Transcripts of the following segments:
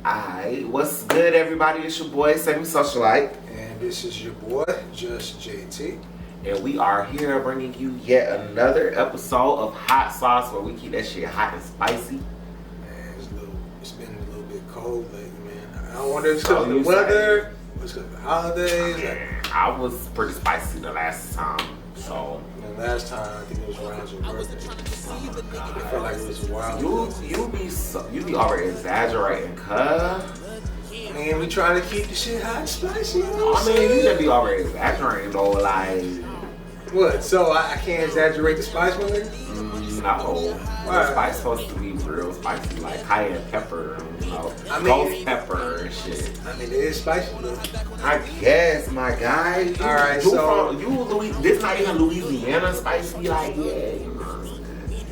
Alright, what's good, everybody? It's your boy, Sammy Socialite. And this is your boy, Jussie JayTee. And we are here bringing you yet another episode of Hot Sauce, where we keep that shit hot and spicy. Man, it's been a little bit cold lately, man. I don't wonder if it's because of the weather, it's because of the holidays. I was pretty spicy the last time, so. And last time, I think it was around your birthday. I felt like it was a while ago. You be over exaggerating, cuz. Man, we trying to keep the shit hot and spicy. You just be over exaggerating though, like. What? So I can't exaggerate the spice, my nigga? No. The spice supposed to be real spicy, like cayenne pepper, ghost pepper and shit. I mean, it is spicy, though. I guess, my guy. Alright, so this not even Louisiana spicy, like, yeah.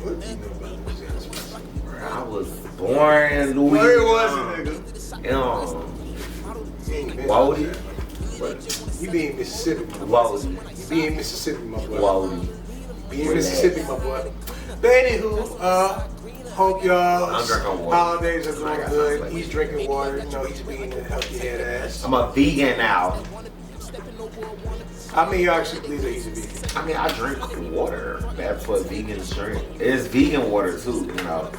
What do you know about Louisiana spicy? I was born in Louisiana. Where was it, nigga? Wody. You be in Mississippi, my boy. Wody. You be in Mississippi, my boy. Wody. You be in Mississippi, my boy. But anywho, hope y'all's holidays are going good. He's drinking water. You know, he's being a healthy head ass. I'm a vegan now. How many of y'all actually believe that he's a vegan? I mean, I drink water. That's what vegans drink. It's vegan water too, you know.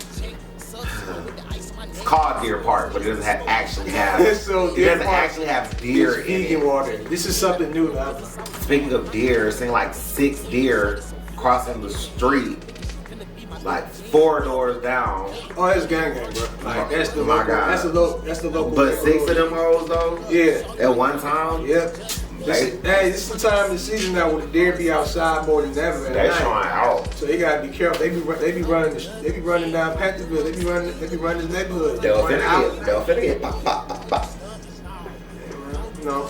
It's called Deer Park, but it doesn't actually have. It doesn't actually have deer in it. Vegan water. This is something new, man. Speaking of deer, seeing like 6 deer crossing the street, like 4 doors down. Oh, that's gang, bro. Like that's the my local. God. That's the local. But 6 of them hoes though. Yeah. At one time. Yep. This is the time of the season now where the deer be outside more than ever. They showing out. So you gotta be careful. They be running down Pantherville. They be running this neighborhood. They'll finna get pop. You know,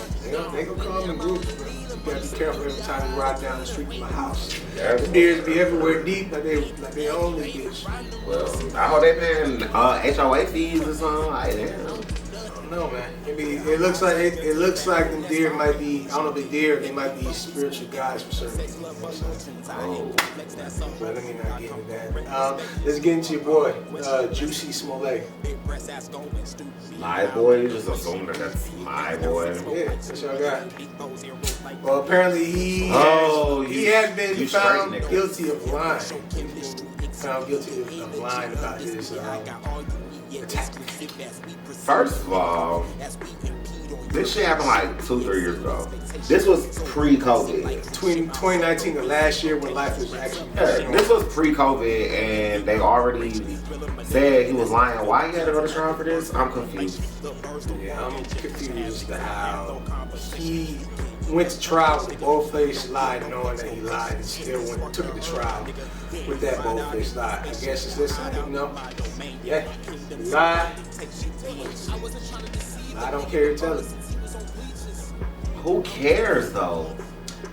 they gonna come in groups. You gotta be careful every time you ride down the street to my house. The deers be everywhere deep, like they own this bitch. Well, I hope they paying HOA fees or something like that. No, man. It looks like the deer might be. I don't know if they might be spiritual guides for certain people. Oh. But let me not get into that. Let's get into your boy, Jussie Smollett. My boy, you just assume that that's my boy. Yeah, that's what I got. Well, apparently he has been found guilty of lying. Found guilty of lying about his attack. First of all, this shit happened like 2-3 years ago. This was pre-COVID. Between 2019 and last year when life was actually... Yeah, this was pre-COVID and they already said he was lying. Why he had to go to trial for this? I'm confused. Yeah, I'm confused how he went to trial with a bold-faced lie, knowing that he lied, and still took it to trial with that bold-faced lie. I guess it's this, yeah, lie. I don't care to tell it. Who cares though?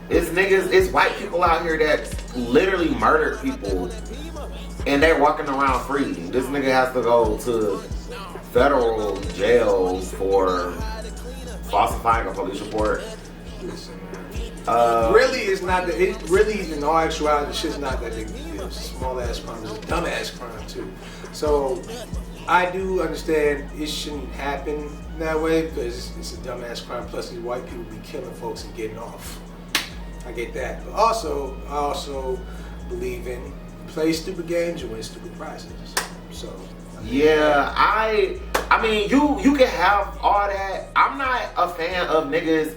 It's white people out here that literally murdered people and they're walking around free. This nigga has to go to federal jail for falsifying a police report. Listen, really, it's not that. It really, in all actuality, the shit's not that big of a deal. It's a small ass crime. It's a dumb ass crime too. So I do understand it shouldn't happen that way because it's a dumb ass crime. Plus, these white people be killing folks and getting off. I get that. But also, I also believe in play stupid games and win stupid prizes. So yeah, I mean, you can have all that. I'm not a fan of niggas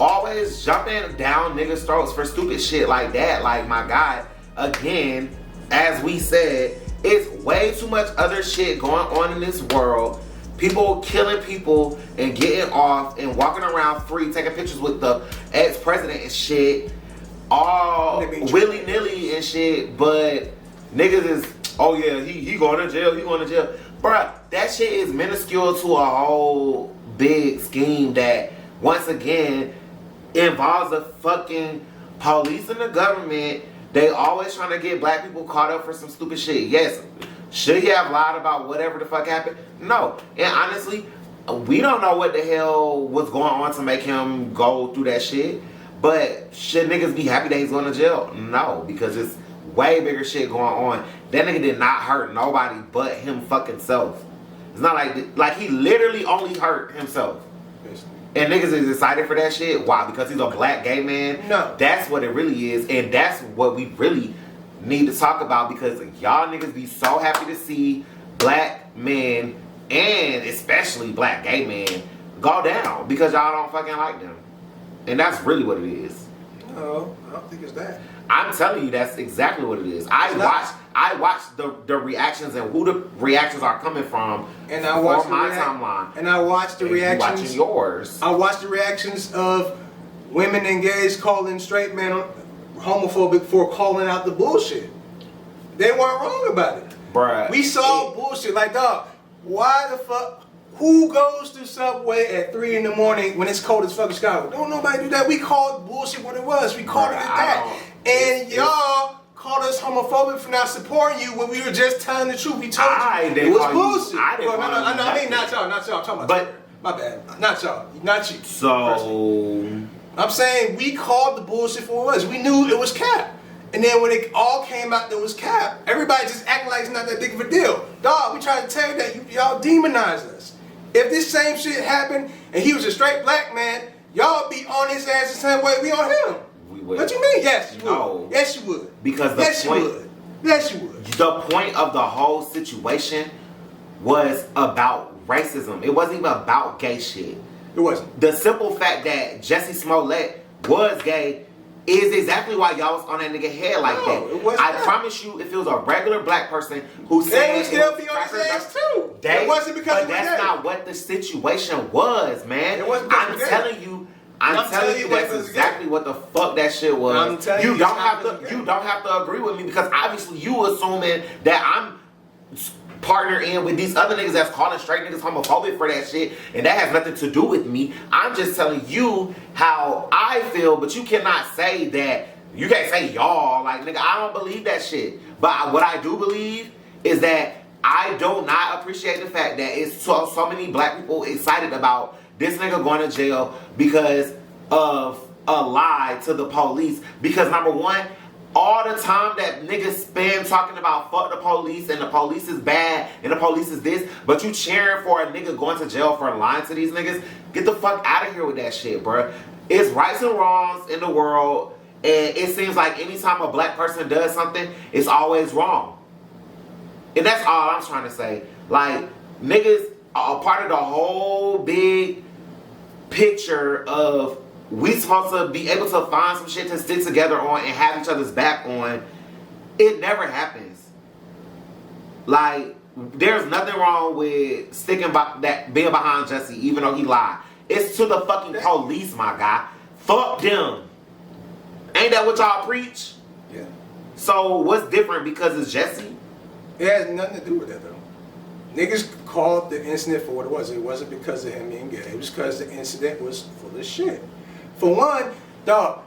always jumping down niggas' throats for stupid shit like that. Like, my God, again, as we said, it's way too much other shit going on in this world. People killing people and getting off and walking around free, taking pictures with the ex-president and shit, all willy-nilly and shit. But niggas is, oh yeah, he going to jail, he going to jail. Bruh, that shit is minuscule to a whole big scheme that, once again, involves the fucking police and the government. They always trying to get black people caught up for some stupid shit. Yes, should he have lied about whatever the fuck happened? No. And honestly, we don't know what the hell was going on to make him go through that shit. But should niggas be happy that he's going to jail? No, because it's way bigger shit going on. That nigga did not hurt nobody but him fucking self. It's not like he literally only hurt himself. And niggas is excited for that shit. Why? Because he's a black gay man? No. That's what it really is. And that's what we really need to talk about, because y'all niggas be so happy to see black men, and especially black gay men, go down because y'all don't fucking like them. And that's really what it is. No, I don't think it's that. I'm telling you, that's exactly what it is. I watched the reactions and who the reactions are coming from, and I watched my timeline. And I watched the reactions. Watching yours. I watched the reactions of women and gays calling straight men homophobic for calling out the bullshit. They weren't wrong about it. Bruh. We saw bullshit. Like, dog, why the fuck? Who goes to Subway at 3 in the morning when it's cold as fuck in Chicago? Don't nobody do that. We called bullshit what it was. We called it that. And y'all called us homophobic for not supporting you when we were just telling the truth. We told you it was bullshit. I mean, not y'all. I'm talking about you. My bad. Not y'all. Not you. So I'm saying we called the bullshit for what it was. We knew it was cap. And then when it all came out that it was cap, everybody just acting like it's not that big of a deal. Dog, we tried to tell you that y'all demonized us. If this same shit happened and he was a straight black man, y'all be on his ass the same way we on him. We would. What you mean? Yes, you no. would. Yes, you would. Because yes, you would. Yes, you would. The point of the whole situation was about racism. It wasn't even about gay shit. It wasn't. The simple fact that Jussie Smollett was gay is exactly why y'all was on that nigga head like that. It wasn't I promise you, if it was a regular black person who said they would still be on his ass too. It wasn't because but that's not what the situation was, man. It wasn't I'm telling you that's exactly what the fuck that shit was. I'm telling you, you don't have to agree with me, because obviously you assuming that I'm partner in with these other niggas that's calling straight niggas homophobic for that shit, and that has nothing to do with me. I'm just telling you how I feel, but you cannot say that. You can't say y'all. Like, nigga, I don't believe that shit. But what I do believe is that I do not appreciate the fact that it's so many black people excited about this nigga going to jail because of a lie to the police. Because number one, all the time that niggas spend talking about fuck the police and the police is bad and the police is this, but you cheering for a nigga going to jail for lying to these niggas, get the fuck out of here with that shit, bruh. It's rights and wrongs in the world, and it seems like anytime a black person does something, it's always wrong. And that's all I'm trying to say. Like, niggas are part of the whole big picture of we supposed to be able to find some shit to stick together on and have each other's back on. It never happens. Like, there's nothing wrong with being behind Jussie, even though he lied. It's to the fucking police, my guy. Fuck them. Ain't that what y'all preach? Yeah. So what's different because it's Jussie? It has nothing to do with that though. Niggas called the incident for what it was. It wasn't because of him being gay. It was because the incident was full of shit. For one, dog,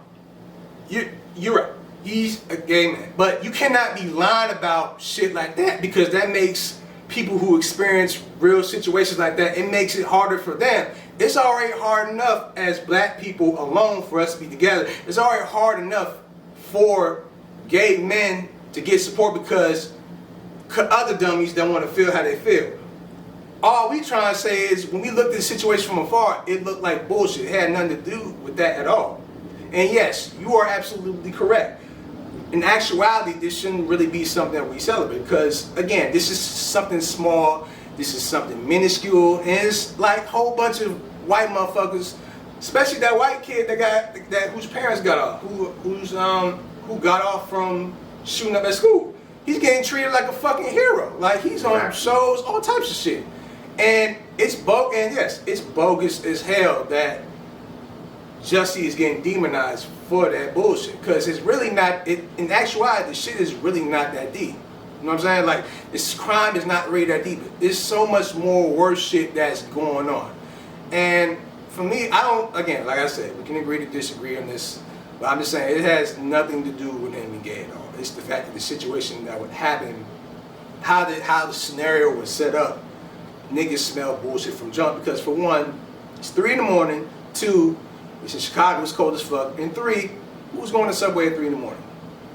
you're right. He's a gay man. But you cannot be lying about shit like that, because that makes people who experience real situations like that, it makes it harder for them. It's already hard enough as black people alone for us to be together. It's already hard enough for gay men to get support because other dummies don't want to feel how they feel. All we trying to say is when we looked at the situation from afar, it looked like bullshit. It had nothing to do with that at all. And yes, you are absolutely correct. In actuality, this shouldn't really be something that we celebrate, because again, this is something small, this is something minuscule, and it's like a whole bunch of white motherfuckers, especially that white kid whose parents got off, who got off from shooting up at school. He's getting treated like a fucking hero. Like, he's on shows, all types of shit. And it's bogus as hell that Jussie is getting demonized for that bullshit. Because it's really not, in actuality, the shit is really not that deep. You know what I'm saying? Like, this crime is not really that deep. There's so much more worse shit that's going on. And for me, again, like I said, we can agree to disagree on this, but I'm just saying it has nothing to do with him being gay at all. It's the fact that the situation that would happen, how the scenario was set up, niggas smell bullshit from jump. Because for one, it's 3 in the morning. 2, it's in Chicago, it's cold as fuck. And 3, who's going to Subway at 3 in the morning?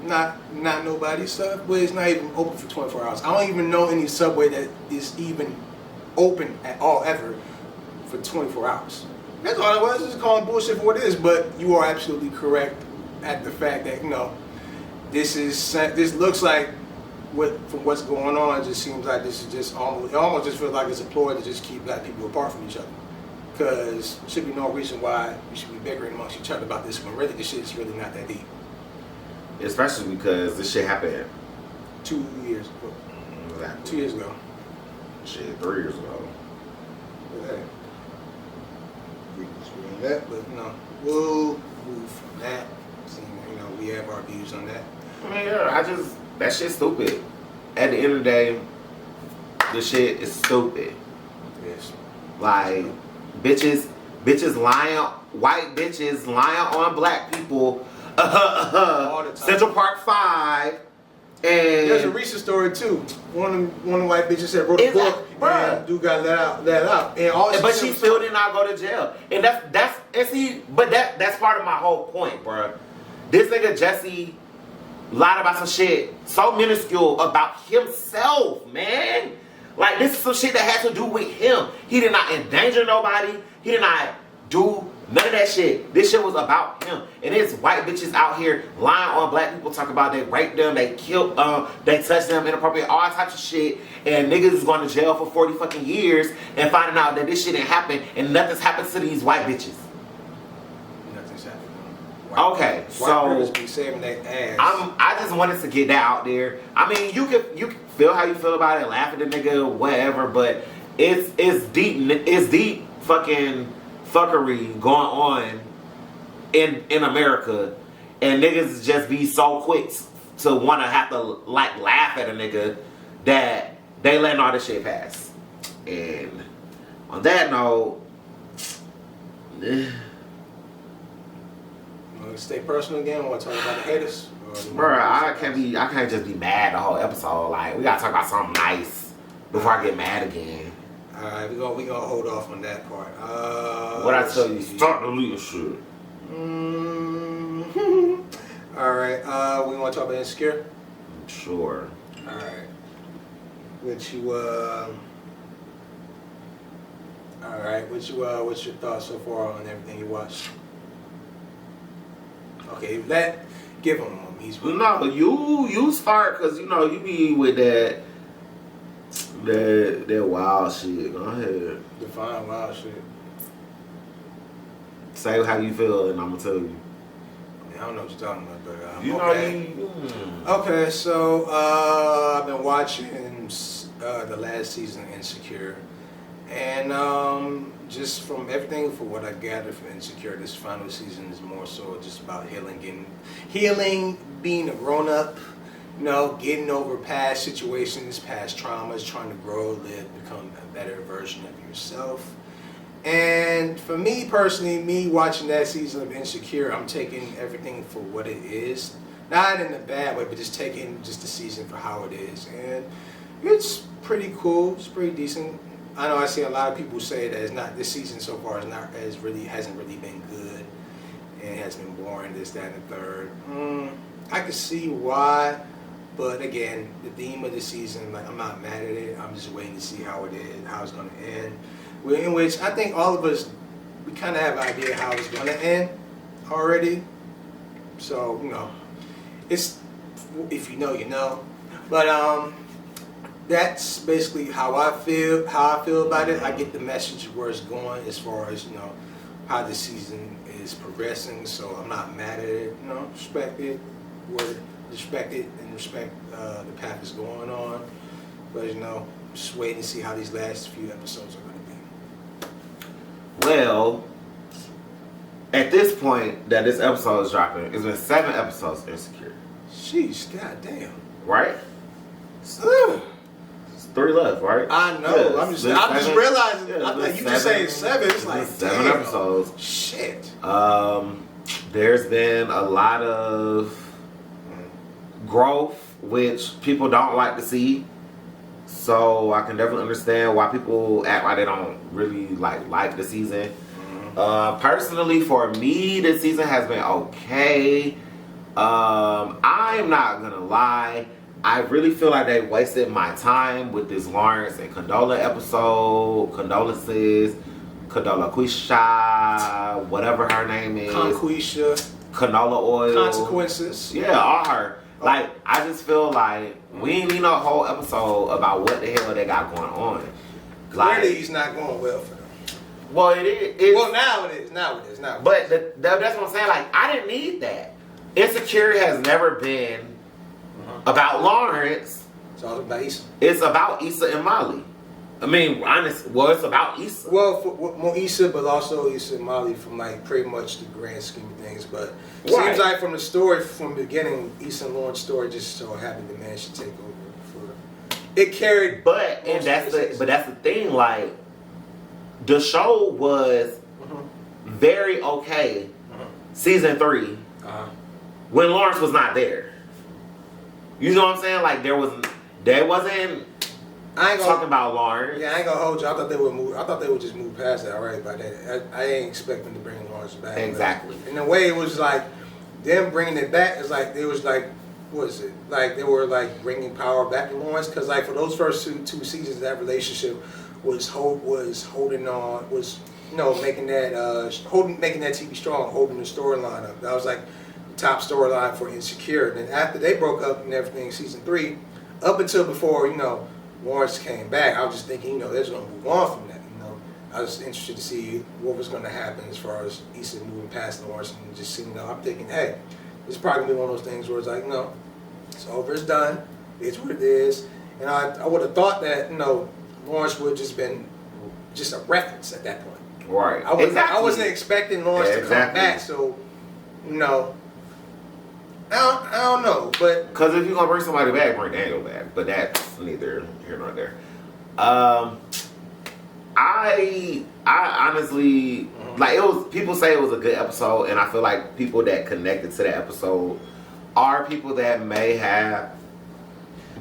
Not nobody. Subway is not even open for 24 hours. I don't even know any Subway that is even open at all ever for 24 hours. That's all it was. Just calling bullshit for what it is. But you are absolutely correct at the fact that this looks like from what's going on. It just seems like this is just almost. It almost just feels like it's a ploy to just keep black people apart from each other. Because there should be no reason why we should be bickering amongst each other about this when really this shit is really not that deep. Especially because this shit happened 2 years ago. Exactly. 2 years ago. Shit, 3 years ago. Okay. That, but we'll move from that. Seeing, we have our views on that. I mean, that shit's stupid. At the end of the day, this shit is stupid. Yes. Like, bitches lying, white bitches lying on black people. All the time. Central Park 5. And there's a recent story too. One of the white bitches said wrote a book, and dude got let out. And all but she still did not go to jail. And that's part of my whole point, bro. This nigga Jussie lied about some shit so minuscule about himself, man. Like, this is some shit that had to do with him. He did not endanger nobody. He did not do none of that shit. This shit was about him. And it's white bitches out here lying on black people, talking about they raped them, they killed they touched them inappropriate, all types of shit. And niggas is going to jail for 40 fucking years and finding out that this shit didn't happen and nothing's happened to these white bitches. Nothing's happened. Okay, so be saving their ass. I just wanted to get that out there. I mean, you can feel how you feel about it, laugh at the nigga, whatever, but it's deep fucking fuckery going on in America, and niggas just be so quick to want to have to like laugh at a nigga that they letting all this shit pass. And on that note, stay personal again. Want to talk about the haters? Bruh, I can't just be mad the whole episode. Like, we gotta talk about something nice before I get mad again. Alright, we gonna hold off on that part. What I tell you, start the leadership. Alright, we wanna talk about Insecure? Sure. Alright. What's your thoughts so far on everything you watched? Okay, give him one. No, you start, cause you be with that wild shit. Go ahead. Define wild shit. Say how you feel, and I'm gonna tell you. I don't know what you're talking about, but okay. Okay, so I've been watching the last season of Insecure, and just from everything, for what I gathered from Insecure, this final season is more so just about healing, being a grown up, getting over past situations, past traumas, trying to grow, live, become a better version of yourself. And for me personally, me watching that season of Insecure, I'm taking everything for what it is. Not in a bad way, but just taking just the season for how it is. And it's pretty cool. It's pretty decent. I know I see a lot of people say that this season so far hasn't really been good. And it has been boring, this, that, and the third. I can see why. But again, the theme of the season, like, I'm not mad at it. I'm just waiting to see how it is, how it's going to end. In which I think all of us, we kind of have an idea how it's going to end already. So, it's, if you know, you know. But that's basically how I feel about it. I get the message of where it's going as far as, how the season is progressing. So I'm not mad at it. Respect it. Respect it and respect the path is going on. But just waiting to see how these last few episodes are going to be. Well, at this point that this episode is dropping, it's been 7 episodes Insecure. Sheesh, goddamn. Right? It's 3 left, right? I know. Yeah, I'm just realizing. Yeah, I thought you just saying 7. It's like 7 damn. episodes. Shit. There's been a lot of growth, which people don't like to see. So I can definitely understand why people act like they don't really like the season. Personally, for me, this season has been okay. I'm not gonna lie. I really feel like they wasted my time with this Lawrence and Condola episode. Condolences, Condola Quisha, whatever her name is. Conquisha. Canola oil. Consequences. Yeah, all her. Like, I just feel like we ain't need no whole episode about what the hell they got going on. Like, clearly, he's not going well for them. Well, it is. Well, now it is. But that's what I'm saying. Like, I didn't need that. Insecure has never been about Lawrence. It's all about Issa. It's about Issa and Molly. I mean, honest. Well, it's about Issa. Well, more Issa, but also Issa and Molly from like pretty much the grand scheme of things. But it seems like from the story, from the beginning, Issa and Lawrence's story just so happened the man should take over. It carried. But that's the thing. Like, the show was very okay. Season 3, when Lawrence was not there. You know what I'm saying? Like, they wasn't talking about Lawrence. Yeah, I ain't gonna hold you. I thought they would just move past that already by then. I ain't expecting to bring Lawrence back. Exactly. In a way, it was like them bringing it back. It's like it was like, what is it? Like they were like bringing power back to Lawrence, because like for those first two seasons, that relationship was holding on, was making that TV strong, holding the storyline up. That was like the top storyline for Insecure. And then after they broke up and everything, season 3, up until before Lawrence came back, I was just thinking they're just gonna move on from that. I was interested to see what was going to happen as far as Issa moving past Lawrence and just seeing. I'm thinking, hey, this is probably gonna be one of those things where it's like, no, it's over, it's done, it's what it is. And I would have thought that Lawrence would have just been just a reference at that point. Right. I wasn't expecting Lawrence to come back, so I don't know, but because if you're gonna bring somebody back, bring Daniel back. But that's neither here nor there. I honestly like it was. People say it was a good episode, and I feel like people that connected to the episode are people that may have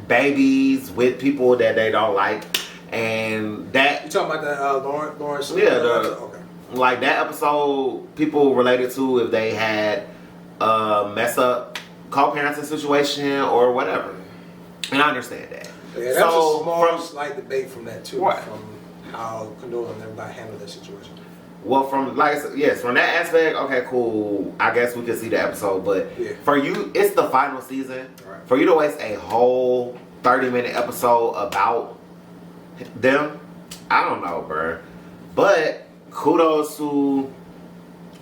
babies with people that they don't like, and that you talking about the Lawrence? Yeah, okay. Like that episode, people related to if they had mess up co-parenting situation or whatever, and I understand that. Yeah, that was a small, slight debate from that too. Right. From how Condola and everybody handled that situation. Well, from from that aspect, okay, cool. I guess we could see the episode, but for you, it's the final season. Right. For you to waste a whole 30-minute episode about them, I don't know, bro. But kudos to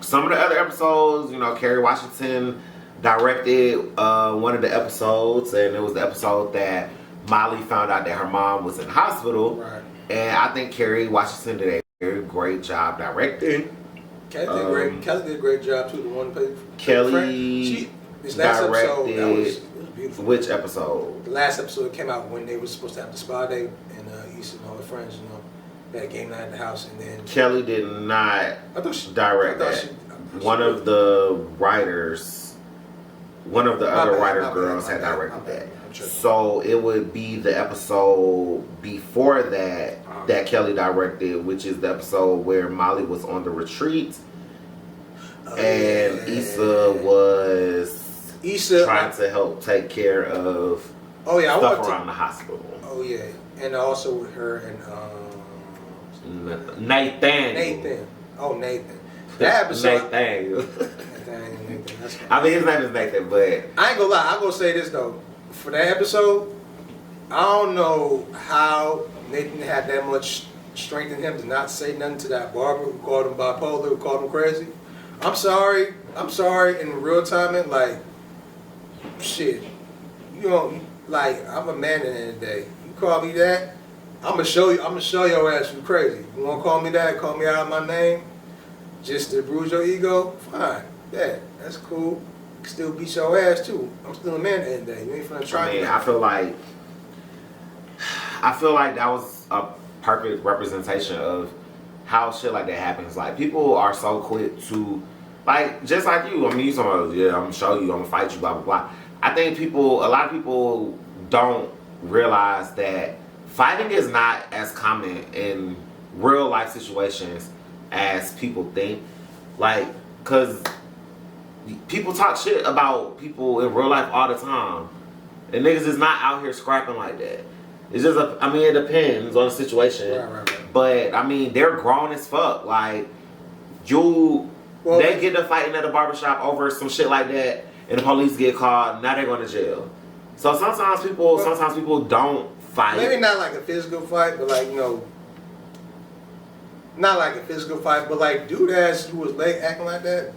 some of the other episodes. Kerry Washington directed one of the episodes, and it was the episode that Molly found out that her mom was in the hospital. Right. And I think Kerry Washington did a very great job directing. Kelly did a great job too. The one played Kelly this last episode, it was beautiful. Which episode? The last episode came out when they were supposed to have the spa day, and Issa and all her friends, they had game night at the house, and then Kelly did not direct that. One of the writers, one of the other writer girls had directed that. So it would be the episode before that that Kelly directed, which is the episode where Molly was on the retreat and Issa was trying to help take care of stuff around the hospital. Oh yeah, and also with her and Nathan. Oh, Nathan. That episode. Nathan. That's fine. I mean, his name is Nathan, but I ain't gonna lie. I'm gonna say this though. For that episode, I don't know how Nathan had that much strength in him to not say nothing to that barber who called him bipolar, who called him crazy. I'm sorry. In real time, like, shit. Like, I'm a man at the end of the day. You call me that, I'm gonna show your ass you crazy. You wanna call me that? Call me out of my name, just to bruise your ego? Fine. Yeah, that's cool. Still beat your ass too. I'm still a man at the end of the day. You ain't finna try me. I feel like that was a perfect representation of how shit like that happens. Like, people are so quick to, like, just like you. I mean, you talking about, I'm gonna show you, I'm gonna fight you, blah blah blah. I think a lot of people don't realize that fighting is not as common in real life situations as people think. Like, cause people talk shit about people in real life all the time, And niggas is not out here scrapping like that. It's just, it depends on the situation. Right. But, I mean, they're grown as fuck. Like, they get to fighting at a barbershop over some shit like that, and the police get called, now they're going to jail. So sometimes people don't fight. Maybe not like a physical fight, but like, not like a physical fight, but like dude ass who was late acting like that,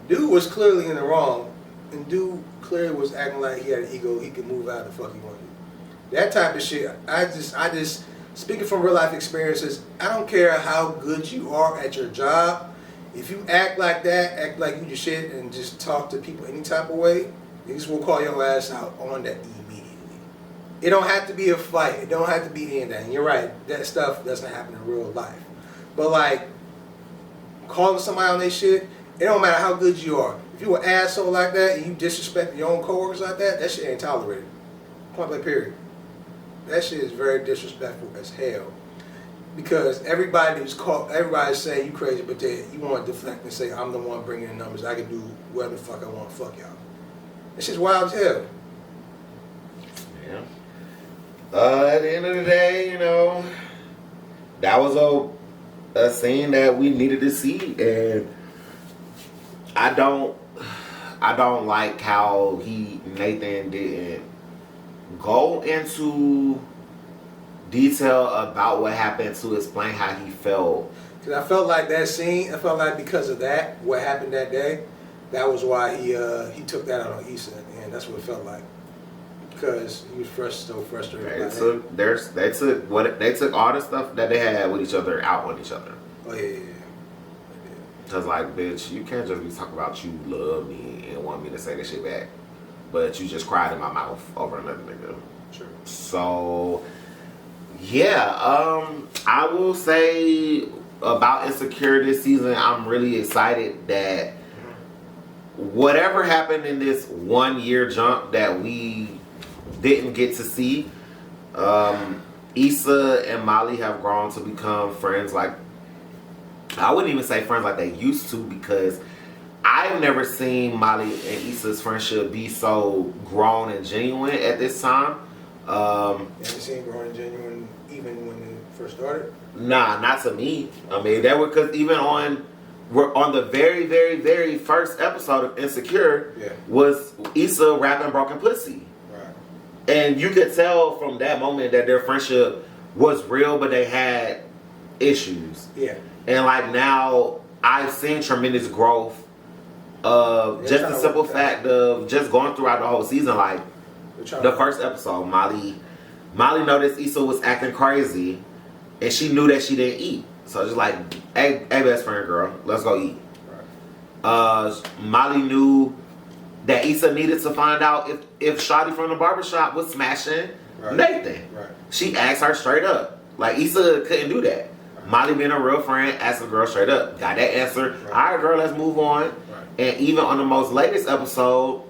dude was clearly in the wrong, and dude clearly was acting like he had an ego, he could move out the fuck he wanted. That type of shit, I just speaking from real life experiences, I don't care how good you are at your job, if you act like that, act like you the shit and just talk to people any type of way, niggas will call your ass out on that immediately. It don't have to be a fight. It don't have to be anything. You're right. That stuff doesn't happen in real life. But like, calling somebody on their shit, it don't matter how good you are. If you an asshole like that and you disrespect your own coworkers like that, that shit ain't tolerated. Point blank period. That shit is very disrespectful as hell. Because everybody's saying you crazy, but you want to deflect and say, I'm the one bringing the numbers. I can do whatever the fuck I want. Fuck y'all. That shit's wild as hell. Yeah. At the end of the day, that was a scene that we needed to see, and I don't like how Nathan didn't go into detail about what happened to explain how he felt. Cause I felt like that scene. I felt like because of that, what happened that day, that was why he took that out on Issa, and that's what it felt like. Because he was so frustrated. They took all the stuff that they had with each other out on each other. Oh yeah. Cause like, bitch, you can't just be talking about you love me and want me to say this shit back, but you just cried in my mouth over another nigga. Sure. So, yeah, I will say about Insecure this season, I'm really excited that whatever happened in this 1 year jump that we didn't get to see, Issa and Molly have grown to become friends. Like, I wouldn't even say friends like they used to, because I've never seen Molly and Issa's friendship be so grown and genuine at this time. You haven't seen grown and genuine even when it first started? Nah, not to me. I mean, that was because even on the very, very, very first episode of Insecure, was Issa rapping Broken Pussy. And you could tell from that moment that their friendship was real, but they had issues. Yeah. And like now, I've seen tremendous growth of just the simple fact of just going throughout the whole season. Like the first episode, Molly noticed Issa was acting crazy, and she knew that she didn't eat. So just like, hey best friend girl, let's go eat. Molly knew that Issa needed to find out if Shawty from the barbershop was smashing Nathan. She asked her straight up. Like, Issa couldn't do that. Molly, being a real friend, asked the girl straight up. Got that answer. All right, girl, let's move on. And even on the most latest episode,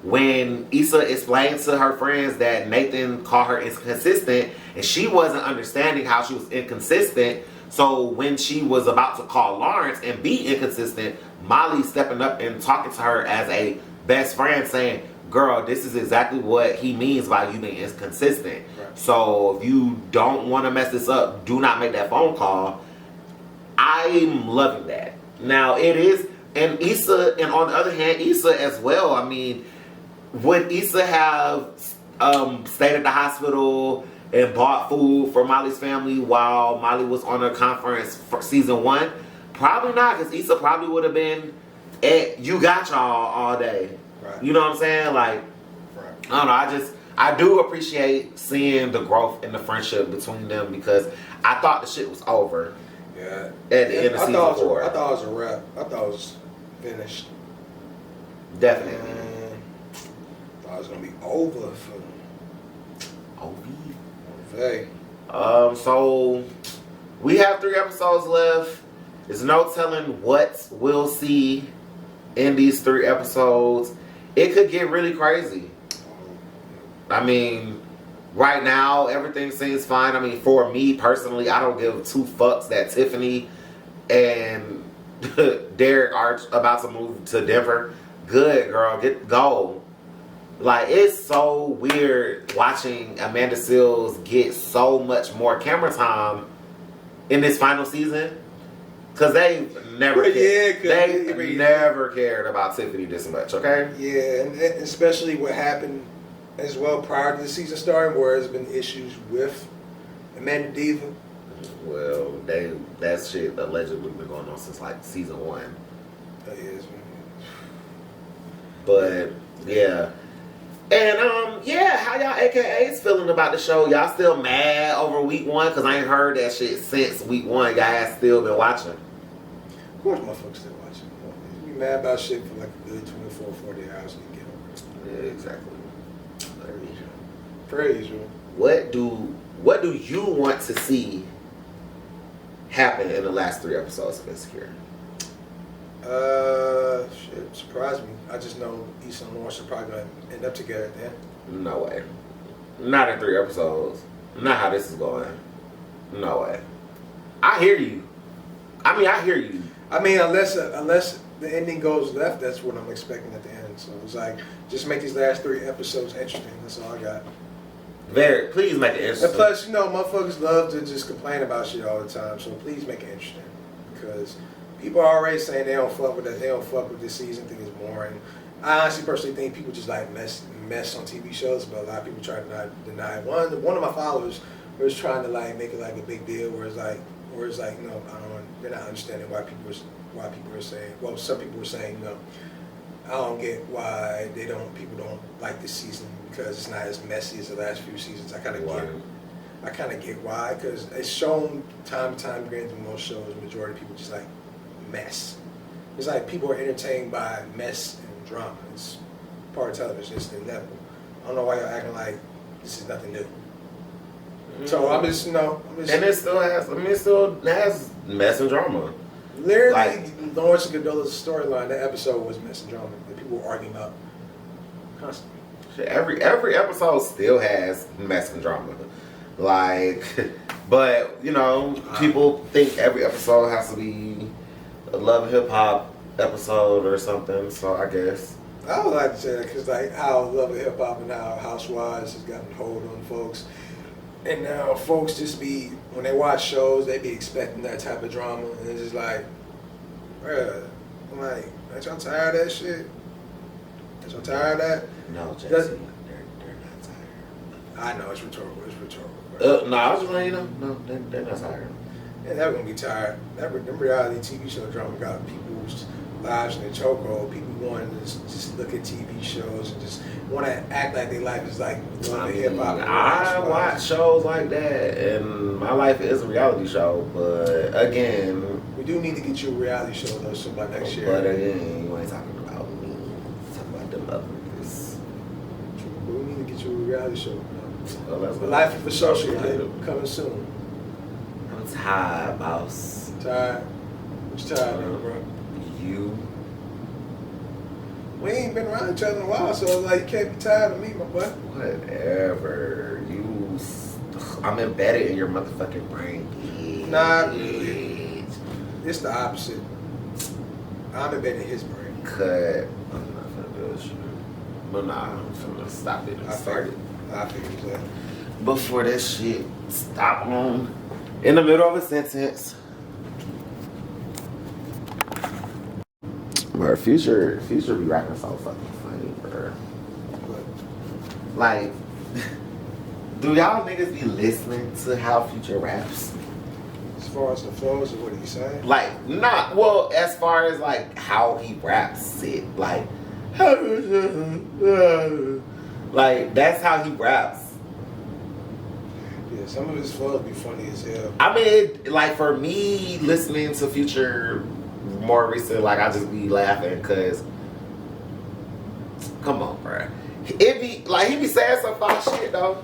when Issa explained to her friends that Nathan called her inconsistent, and she wasn't understanding how she was inconsistent, so when she was about to call Lawrence and be inconsistent, Molly stepping up and talking to her as a best friend, saying, girl, this is exactly what he means by you being inconsistent. So if you don't want to mess this up, do not make that phone call. I'm loving that. Now it is, and Issa, and on the other hand, Issa as well. I mean, would Issa have stayed at the hospital and bought food for Molly's family while Molly was on a conference for season 1? Probably not, because Issa probably would have been at You Got Y'all all day. You know what I'm saying? Like, I don't know, I do appreciate seeing the growth in the friendship between them, because I thought the shit was over. Yeah. At the end of season 4. I thought it was a wrap. I thought it was finished. Definitely. I thought it was gonna be over for Okay. So we have 3 episodes left. There's no telling what we'll see in these 3 episodes. It could get really crazy. I mean, right now everything seems fine. I mean, for me personally, I don't give 2 fucks that Tiffany and Derek are about to move to Denver. Good, girl, go. Like, it's so weird watching Amanda Seales get so much more camera time in this final season. Because they never cared. They never cared about Tiffany this much, okay? Yeah, and especially what happened as well prior to the season starting, where there's been issues with Amanda Diva. Well, that shit allegedly been going on since like season 1. That is. But yeah. And yeah, how y'all AKAs feeling about the show? Y'all still mad over week 1? Because I ain't heard that shit since week 1. Y'all have still been watching. Of course motherfuckers still watching. You be mad about shit for like a good 24, 40 hours and you get over it. Yeah, exactly. Per usual. What do you want to see happen in the last 3 episodes of Insecure? Shit, surprised me. I just know Issa and Lawrence are probably gonna end up together at the end. No way. Not in 3 episodes. Not how this is going. No way. I hear you. I mean, unless the ending goes left, that's what I'm expecting at the end. So it's like, just make these last 3 episodes interesting. That's all I got. Please make it interesting. And plus, you know, motherfuckers love to just complain about shit all the time. So please make it interesting, because people are already saying they don't fuck with that. They don't fuck with this season. Think it's boring. I honestly, personally think people just like mess on TV shows, but a lot of people try to not deny it. One of my followers was trying to like make it like a big deal, where it's like you know, they're not understanding why people are saying. Well, some people were saying, you know, I don't get why people don't like this season because it's not as messy as the last few seasons. I kind of get why, because it's shown time and time again in most shows, the majority of people just like mess. It's like people are entertained by mess and drama. It's part of television. It's inevitable. I don't know why y'all acting like this is nothing new. So I'm just, you know, and it still has mess and drama. Literally, like, Lawrence and Gordola's storyline, that episode was mess and drama that people were arguing about constantly. Every episode still has mess and drama. Like, but, you know, people think every episode has to be a Love and Hip Hop episode or something, so I guess. I would like to say that, because like how Love and Hip Hop and how Housewives has gotten hold on folks. And now folks just be, when they watch shows, they be expecting that type of drama. And it's just like, bruh, I'm like, ain't y'all tired of that shit? Ain't y'all tired of that? No, Jesse, they're not tired. I know, it's rhetorical. No, I was just letting you know. No, they're not tired. Yeah, they're going to be tired. Them reality TV show drama got people's lives in a chokehold. People wanting to just look at TV shows and just want to act like their life is like hip hop. I watch shows like that, and my life is a reality show. But again, we do need to get you a reality show though, so by next year. But again, you ain't talking about me. You're talking about them others. But we need to get you a reality show. Well, the Life of a Socialite coming soon. I'm tired, boss. Tired? What you tired of, bro? You. We ain't been around each other in a while, so like you can't be tired of me, my boy. Whatever. I'm embedded in your motherfucking brain. Nah, it's the opposite. I'm embedded in his brain. Cut. I'm not finna do this shit. But nah, I'm finna stop it. I figured that. Before this shit stop on in the middle of a sentence. Bro, Future be rapping so fucking funny, bro. Like, do y'all niggas be listening to how Future raps? As far as the flows, or what are you saying? Like, well, as far as like how he raps it, like, that's how he raps. Yeah, some of his flows be funny as hell. I mean, like for me, listening to Future more recent, like I just be laughing because, come on, bro. It be like he be saying some foul shit though.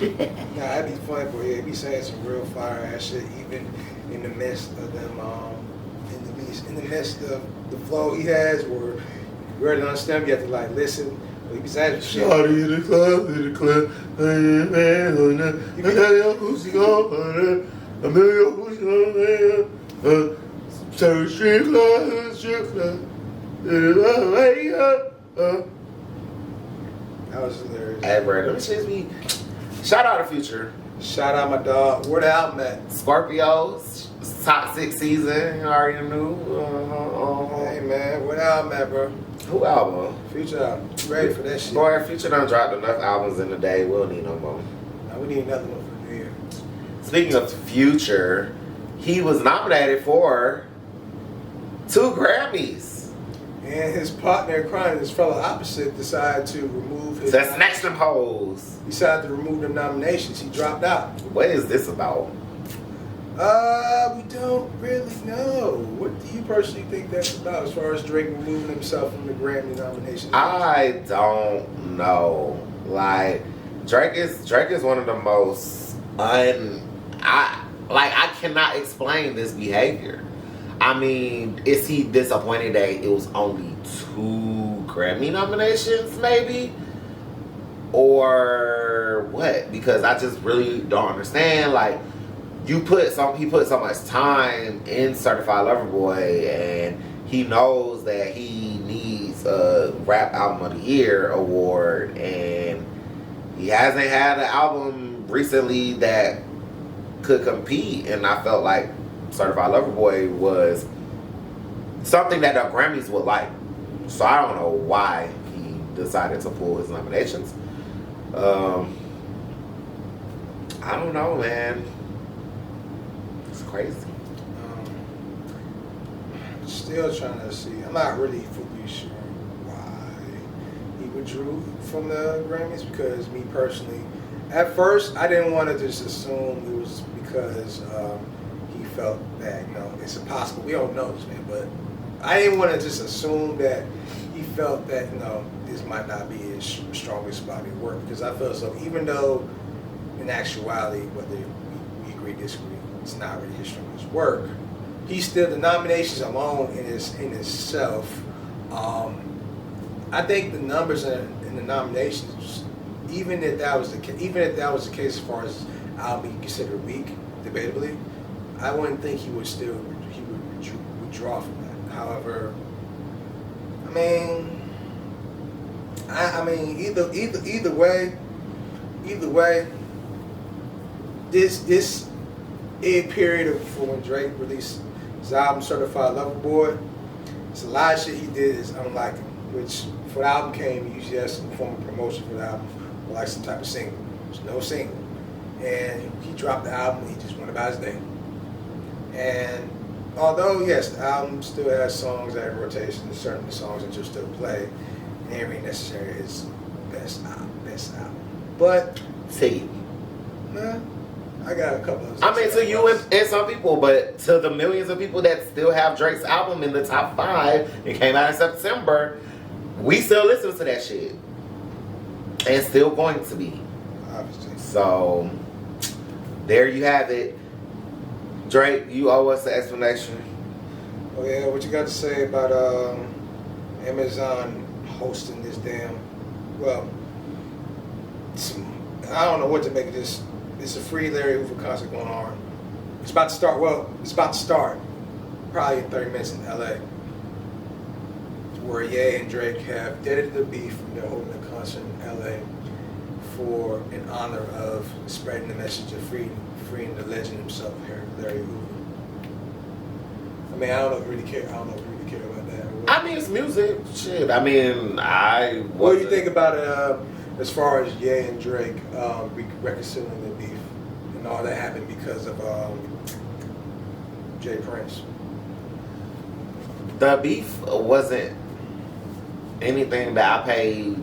Nah, it'd be funny, but yeah, he be saying some real fire ass shit, even in the midst of them, in the midst of the flow he has, where you really don't understand, you have to like listen. But he be saying shit. Shawty in the club, That was hilarious. Hey, bro, them shits be... Shout out to Future. Shout out my dog. Where the album at? Scorpios, Toxic Season, you already knew. Hey, man, where the album at, bro? Who album? Future album. You ready for that shit? Boy, Future done dropped enough albums in the day. We don't need no more. Now we need another one for the year. Speaking of Future, he was nominated for 2 Grammys. And his partner in crime, his fellow opposite, decided to remove his... That's snatch them hoes. He decided to remove the nominations. He dropped out. What is this about? We don't really know. What do you personally think that's about as far as Drake removing himself from the Grammy nominations? I don't know. Like, Drake is one of the most I cannot explain this behavior. I mean, is he disappointed that it was only 2 Grammy nominations, maybe? Or what? Because I just really don't understand. Like, he put so much time in Certified Lover Boy, and he knows that he needs a Rap Album of the Year award, and he hasn't had an album recently that could compete, and I felt like Certified Lover Boy was something that the Grammys would like. So I don't know why he decided to pull his nominations. I don't know, man. It's crazy. Still trying to see. I'm not really fully sure why he withdrew from the Grammys, because me personally, at first I didn't want to just assume it was because he felt that, you know, it's impossible. We don't know this man, but I didn't want to just assume that he felt that, you know, this might not be his strongest body of work, because I feel so, even though in actuality, whether we agree or disagree, it's not really his strongest work, he still, the nominations alone in itself, I think the numbers in the nominations, even if that was the case as far as I'll be considered weak, debatably, I wouldn't think he would withdraw from that. However, I mean, either way, this period for when Drake released his album Certified Lover Boy, it's a lot of shit he did is unlike him, which for the album came, he usually has some form of promotion for the album, or like some type of single. There's no single. And he dropped the album, he just went about his day. And although, yes, the album still has songs that are in rotation, there's certain songs that you'll still play, and it ain't necessarily his best album. But, See, man, I got a couple of... I mean, to you and some people, but to the millions of people that still have Drake's album in the top 5, it came out in September, we still listen to that shit. And still going to be. Obviously. So, there you have it. Drake, you owe us an explanation. Oh yeah, what you got to say about Amazon hosting this damn... Well, I don't know what to make of this. It's a free Larry Hoover concert going on. It's about to start. Well, it's about to start. Probably in 30 minutes in LA. Where Ye and Drake have deaded the beef, and they're holding a concert in LA for in honor of spreading the message of freeing the legend himself, Larry Hoover. I mean, I don't know if you really care. I don't know if you really care about that. I mean, it's music. Shit. I mean, What do you think about it as far as Ye and Drake reconciling the beef and all that happened because of Jay Prince? The beef wasn't anything that I paid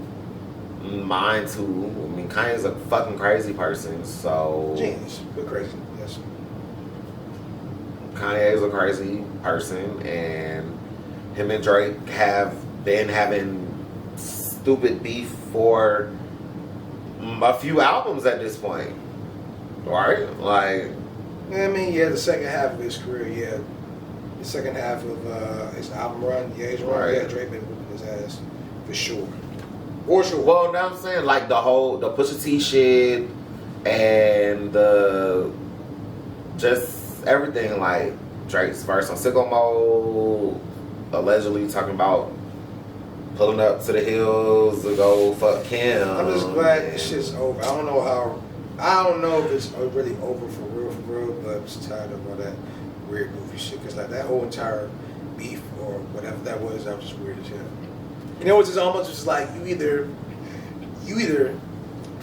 mind to. I mean, Kanye's a fucking crazy person, so... Genius, but crazy, yes. Kanye is a crazy person, and him and Drake have been having stupid beef for a few albums at this point, right? Like, I mean, yeah, the second half of his career, yeah, the second half of his album run, Ye's run, right. Yeah, Drake been whooping his ass for sure. For sure. well, now I'm saying, like, the Pusha T shit and the just everything, like Drake's verse on Sicko Mode, allegedly talking about pulling up to the hills to go fuck Kim. I'm just glad this shit's over. I don't know if it's really over for real, but I'm just tired of all that weird goofy shit. Cause like that whole entire beef or whatever that was just weird as hell. You know, it's just almost just like you either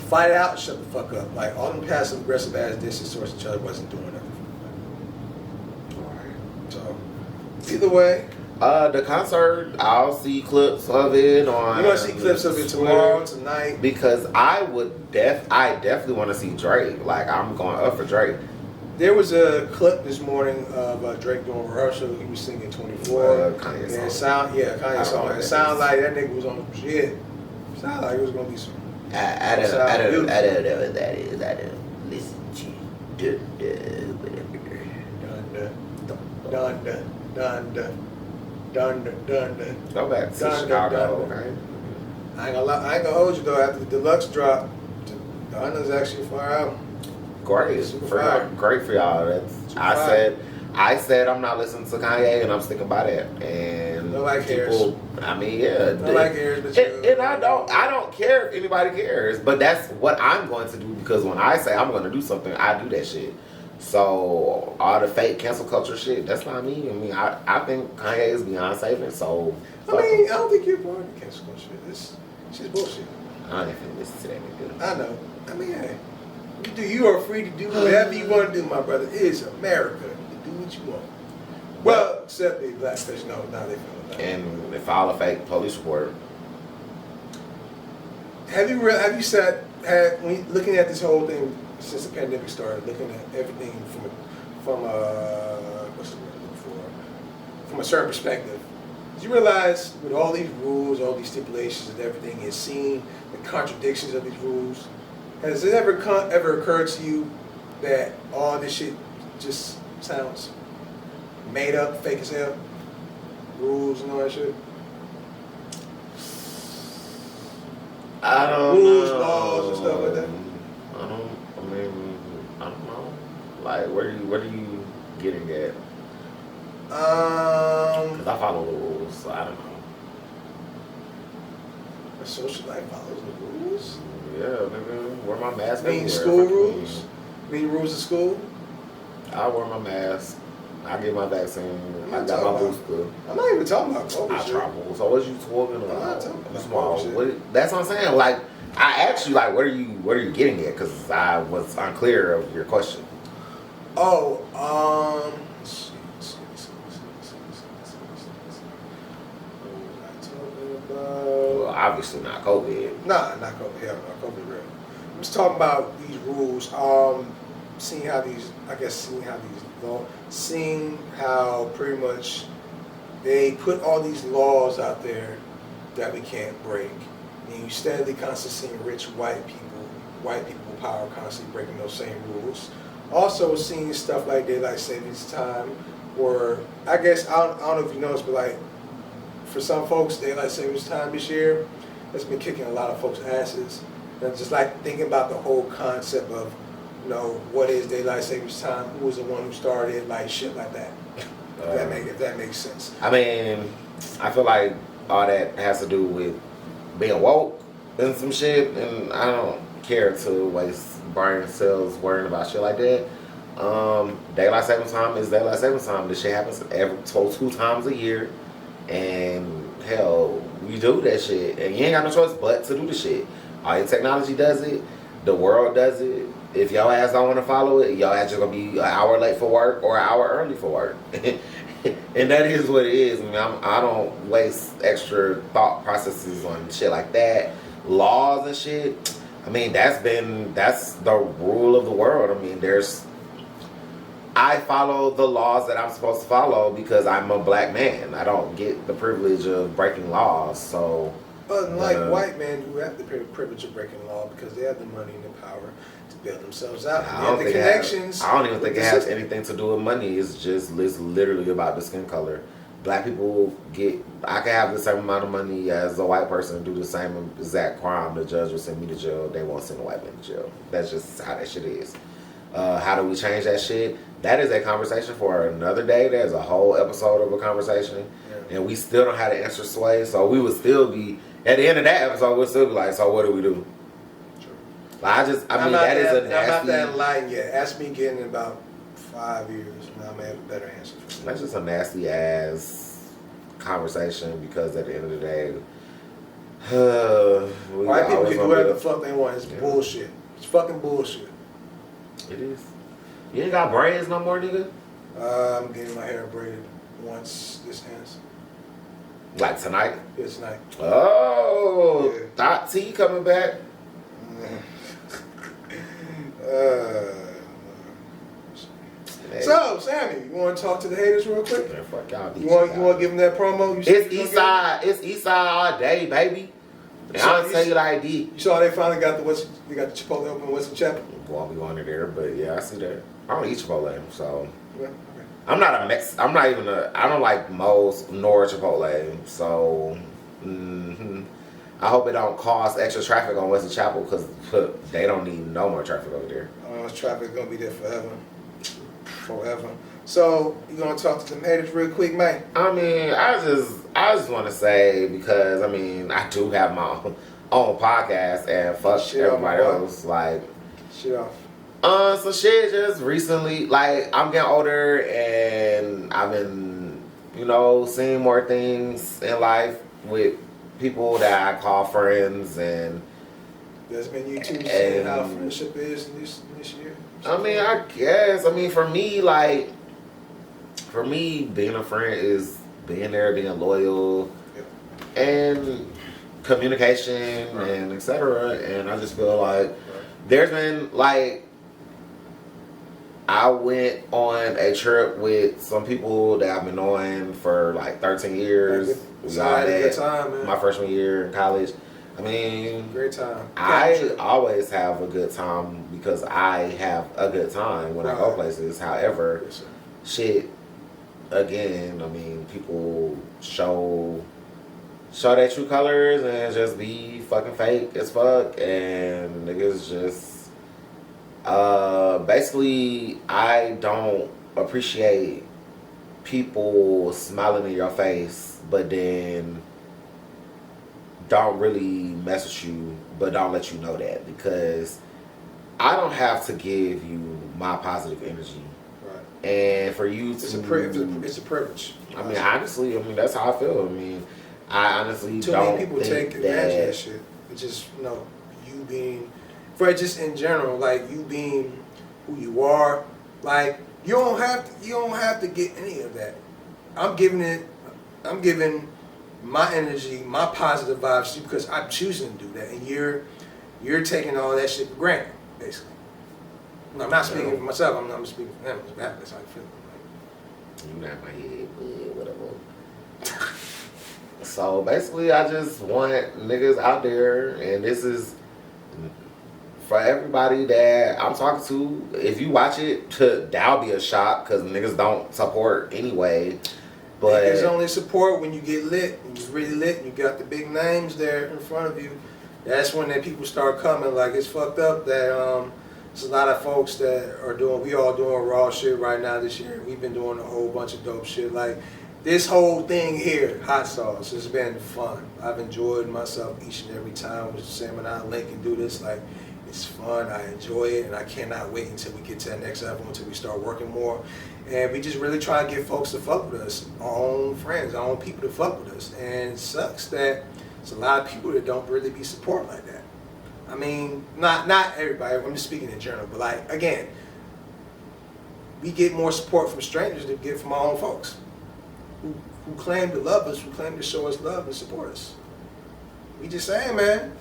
fight it out, or shut the fuck up. Like all them passive aggressive ass dishes towards each other wasn't doing nothing. So either way. The concert, I'll see clips of it on. You're gonna see clips of it tomorrow, tonight. Because I definitely want to see Drake. Like I'm going up for Drake. There was a clip this morning of Drake doing rehearsal. He was singing 24. Kanye Kanye song. It sounded like that nigga was on some shit. Sounded like it was gonna be some. I don't know what that is. I don't listen to Dun. Go back to Chicago. Okay. I ain't gonna hold you though. After the deluxe drop, Donda's actually far out. Great for y'all. I said I'm not listening to Kanye, and I'm sticking by that. And nobody cares. I mean, yeah. Nobody cares, but and I don't care if anybody cares. But that's what I'm going to do, because when I say I'm going to do something, I do that shit. So all the fake cancel culture shit, that's not me. I mean, I think Kanye is Beyonce, so. I mean, I don't think you're part of the cancel culture. It's just bullshit. I don't even listen to that nigga. I know. I mean, hey, you are free to do whatever you want to do, my brother. It's America. Do what you want. Well, except the black fish. No, now they feel that. And if all a fake police report. Have you looking at this whole thing since the pandemic started, looking at everything from a certain perspective? Did you realize with all these rules, all these stipulations and everything, and seeing the contradictions of these rules, has it ever occurred to you that all this shit just sounds made up, fake as hell? Rules and all that shit? I don't Rules, know. laws, and stuff like that? I don't know. Like, where are you getting at? Because I follow the rules, so I don't know. A social life follows the rules? Yeah, nigga. Wear my mask. Mean school rules? Mean rules of school? I wear my mask. I get my vaccine. I got my booster. I'm not even talking about COVID. I travel. So what you talking about? I'm not talking about COVID. That's what I'm saying. Like, I asked you, like, what are you getting at? Because I was unclear of your question. Oh, Well, obviously not COVID. Nah, not COVID. Hell no, COVID real. I'm just talking about these rules. Seeing how pretty much they put all these laws out there that we can't break. And you steadily constantly seeing rich white people with power constantly breaking those same rules. Also seeing stuff like daylight savings time, or I guess I don't know if you noticed, but like for some folks, daylight savings time this year has been kicking a lot of folks' asses. And just like thinking about the whole concept of, what is daylight savings time? Who was the one who started it? Like shit like that. If that makes sense. I mean, I feel like all that has to do with being woke and some shit, and I don't care to waste brain cells worrying about shit like that. Daylight savings time is daylight savings time. This shit happens two times a year, and hell, we do that shit, and you ain't got no choice but to do the shit. All your technology does it, the world does it. If y'all ass don't want to follow it, y'all ass just gonna be an hour late for work or an hour early for work. And that is what it is. I mean, I don't waste extra thought processes on shit like that. Laws and shit. I mean, that's the rule of the world. I mean, I follow the laws that I'm supposed to follow because I'm a black man. I don't get the privilege of breaking laws, so. But unlike white men who have the privilege of breaking law because they have the money and the power to build themselves out. I don't even think it has anything to do with money. It's literally about the skin color. Black people I can have the same amount of money as a white person and do the same exact crime. The judge will send me to jail. They won't send a white man to jail. That's just how that shit is. How do we change that shit? That is a conversation for another day. There's a whole episode of a conversation. and we still don't have the answer sway. So we would still be at the end of that episode. We'll still be like, so what do we do? Like, I'm not that enlightened yet. Ask me again in about 5 years, and I may have a better answer. That's just a nasty ass conversation because at the end of the day, white people can do whatever the fuck they want. It's bullshit. It's fucking bullshit. It is. You ain't got braids no more, nigga? I'm getting my hair braided once this ends. Like tonight? Yeah, tonight. Oh, yeah. Thought T coming back. So, Sammy, you want to talk to the haters real quick? Man, fuck y'all. You want to give them that promo? It's Eastside all day, baby. And I'll tell you like this. You saw they finally got the Chipotle open in Western Chapel. Well, I'll be going there, but yeah, I see that. I don't eat Chipotle, so yeah, okay. I don't like Moe's nor Chipotle, so I hope it don't cause extra traffic on Western Chapel because they don't need no more traffic over there. Traffic gonna be there forever. So you gonna talk to them haters real quick, man? I mean, I just want to say because I mean I do have my own podcast and fuck shit everybody else like shit off. So shit just recently like I'm getting older and I've been seeing more things in life with people that I call friends and. That's been you too saying how friendship is this year. I mean, I guess. I mean, for me, being a friend is being there, being loyal, and communication, and etc. And I just feel like there's been I went on a trip with some people that I've been knowing for 13 years. We had a good time, man. My freshman year in college. I mean, great time. I always have a good time because I have a good time when I go places. However, shit, again, I mean, people show their true colors and just be fucking fake as fuck, and niggas just basically, I don't appreciate people smiling in your face, but then don't really mess with you, but don't let you know that because I don't have to give you my positive energy. Right. And for you to... It's a privilege. I mean, honestly, that's how I feel. I mean, I honestly too don't many people take advantage of that shit. It's just, you being... For just in general, you being who you are, you don't have to get any of that. I'm giving my energy, my positive vibes to you because I'm choosing to do that, and you're taking all that shit for granted, basically. No, I'm not speaking for myself. I'm speaking for them. That's how I feel. You not my head, whatever. So basically, I just want niggas out there, and this is for everybody that I'm talking to. If you watch it, that'll be a shock because niggas don't support anyway. But niggas only support when you get lit, when you're really lit, and you got the big names there in front of you. That's when that people start coming. It's fucked up that there's a lot of folks that we all doing raw shit right now this year. We've been doing a whole bunch of dope shit. This whole thing here, hot sauce, has been fun. I've enjoyed myself each and every time with Sam and I link and do this. It's fun, I enjoy it, and I cannot wait until we get to that next level, until we start working more. And we just really try to get folks to fuck with us, our own friends, our own people to fuck with us. And it sucks that there's a lot of people that don't really be support like that. I mean, not everybody, I'm just speaking in general, but again, we get more support from strangers than we get from our own folks who claim to love us, who claim to show us love and support us. We just saying, man,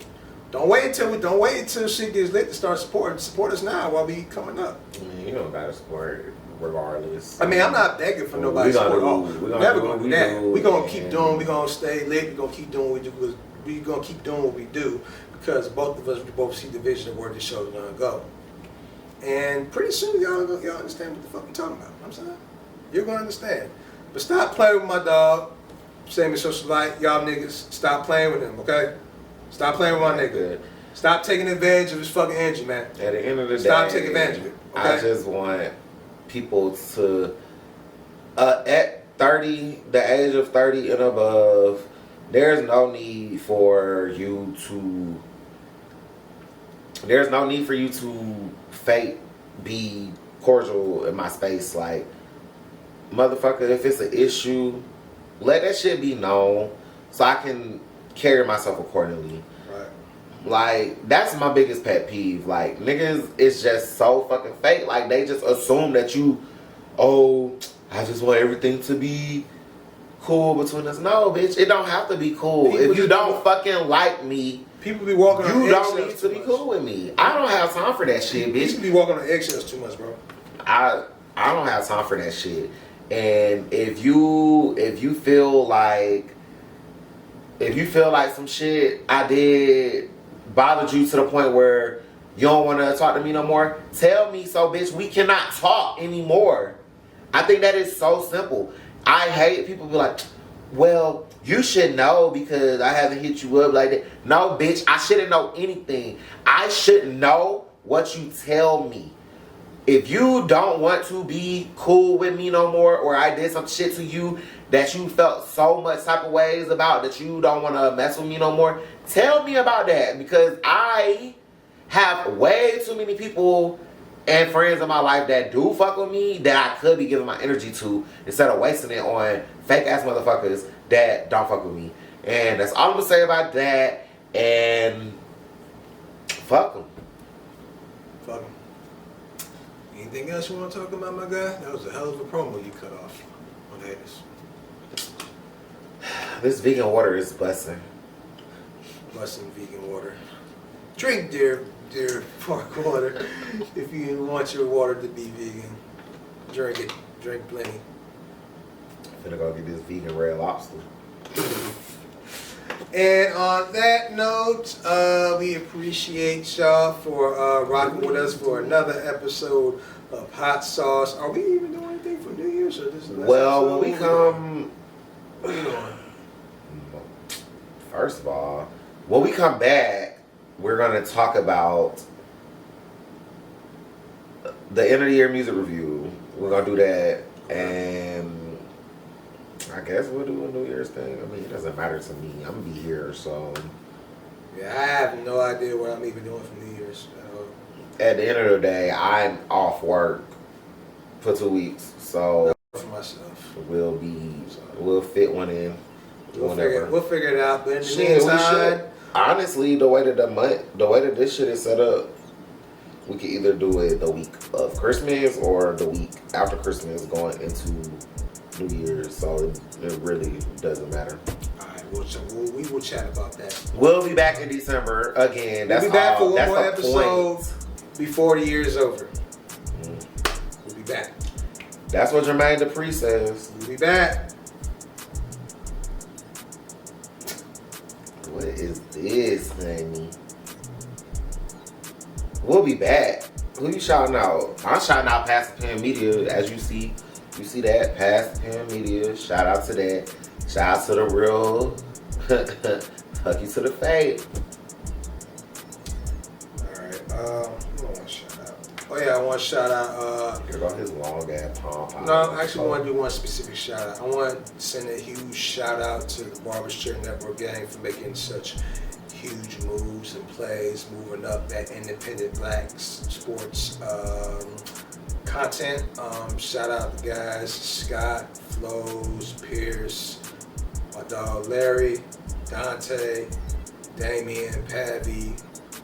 don't wait until shit gets lit to start supporting. Support us now while we coming up. I mean, you don't gotta support regardless. I mean, I'm not begging for nobody's support. We're never gonna do that. We're gonna keep doing. We're gonna stay lit. We're gonna keep doing what we do. We're gonna keep doing what we do because both of us both see the vision of where this show is gonna go. And pretty soon, y'all understand what the fuck I'm talking about. I'm saying you're gonna understand. But stop playing with my dog, Sammy Socialite. Y'all niggas, stop playing with him, okay? Stop playing with my nigga. Stop taking advantage of his fucking energy, man. At the end of the day, stop taking advantage of it. Okay? I just want people to 30, the age of 30 and above, there's no need for you to fake be cordial in my space. Like, motherfucker, if it's an issue, let that shit be known so I can carry myself accordingly. Right. Like, that's my biggest pet peeve. Like, niggas is just so fucking fake. Like, they just assume that you, I just want everything to be cool between us. No, bitch, it don't have to be cool. People, if you don't fucking like me, people be walking on you don't need to be cool with me. I don't have time for that shit, bitch. People be walking on eggshells too much, bro. I don't have time for that shit. And if you feel like some shit I did bothered you to the point where you don't want to talk to me no more, tell me so, bitch. We cannot talk anymore. I think that is so simple. I hate people be like, well, you should know because I haven't hit you up like that. No, bitch, I shouldn't know anything. I should know what you tell me. If you don't want to be cool with me no more, or I did some shit to you that you felt so much type of ways about that you don't want to mess with me no more, tell me about that, because I have way too many people and friends in my life that do fuck with me that I could be giving my energy to instead of wasting it on fake ass motherfuckers that don't fuck with me. And that's all I'm gonna say about that. And fuck them. Fuck them. Anything else you want to talk about, my guy? That was a hell of a promo you cut off on haters. This vegan water is busting. Busting vegan water. Drink, dear Park water. If you want your water to be vegan, drink it. Drink plenty. Finna go get this vegan red lobster. And on that note, we appreciate y'all for rocking with us for another episode of Hot Sauce. Are we even doing anything for New Year's? Or this is the last episode? When we come... What are you doing? First of all, when we come back, we're going to talk about the end of the year music review. We're going to do that. And I guess we'll do a New Year's thing. I mean, it doesn't matter to me. I'm going to be here, so... Yeah, I have no idea what I'm even doing for New Year's. At the end of the day, I'm off work for 2 weeks, so... For myself. We'll fit one in. We'll figure it out, but in the meantime... Honestly, the way that this shit is set up, we could either do it the week of Christmas or the week after Christmas going into New Year's, so it really doesn't matter. Alright, we will chat about that. We'll be back in December again. We'll be back for one more That's episode before the year is over. We'll be back. That's what Jermaine Dupri says. We'll be back. What is this, honey? We'll be back. Who you shouting out? I'm shouting out Past the Pen Media, as you see. You see that? Past the Pen Media. Shout out to that. Shout out to the real. Fuck you to the fade. Alright, who I want to shout out? Oh yeah, I want to shout out Here go his long ass palm. No, I actually want to do one specific shout out. I want to send a huge shout out to the Barber's Chair Network gang for making such huge moves and plays, moving up that independent black sports content. Shout out the guys, Scott, Flows, Pierce, my dog Larry, Dante, Damien, Pavi,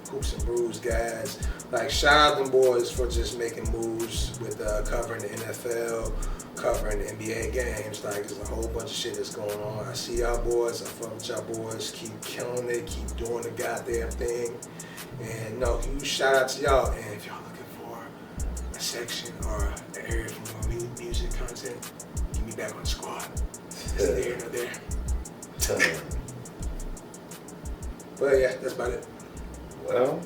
Hoops and Brews guys. Like, shout out them boys for just making moves with covering the NFL, covering the NBA games. Like, there's a whole bunch of shit that's going on. I see y'all boys. I fuck with y'all boys. Keep killing it. Keep doing the goddamn thing. And no, huge shout out to y'all. And if y'all looking for a section or an area for more music content, get me back on the squad. It's neither here nor there. But yeah, that's about it. Well,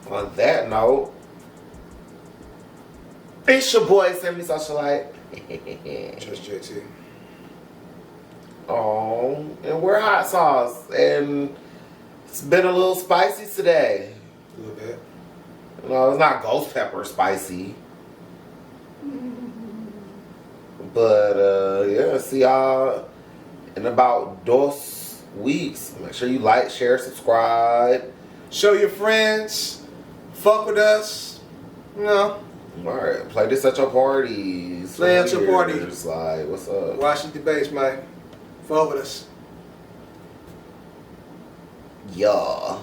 on that note, it's your boy Sammy Socialite. Just JayTee. Oh, and we're Hot Sauce, and it's been a little spicy today. A little bit. No, it's not ghost pepper spicy, But yeah, see y'all in about dos weeks. Make sure you like, share, subscribe. Show your friends. Fuck with us. You know. Alright, play this at your parties. Play at your parties. Like, what's up? Washington debates, man. Fuck with us. Yeah.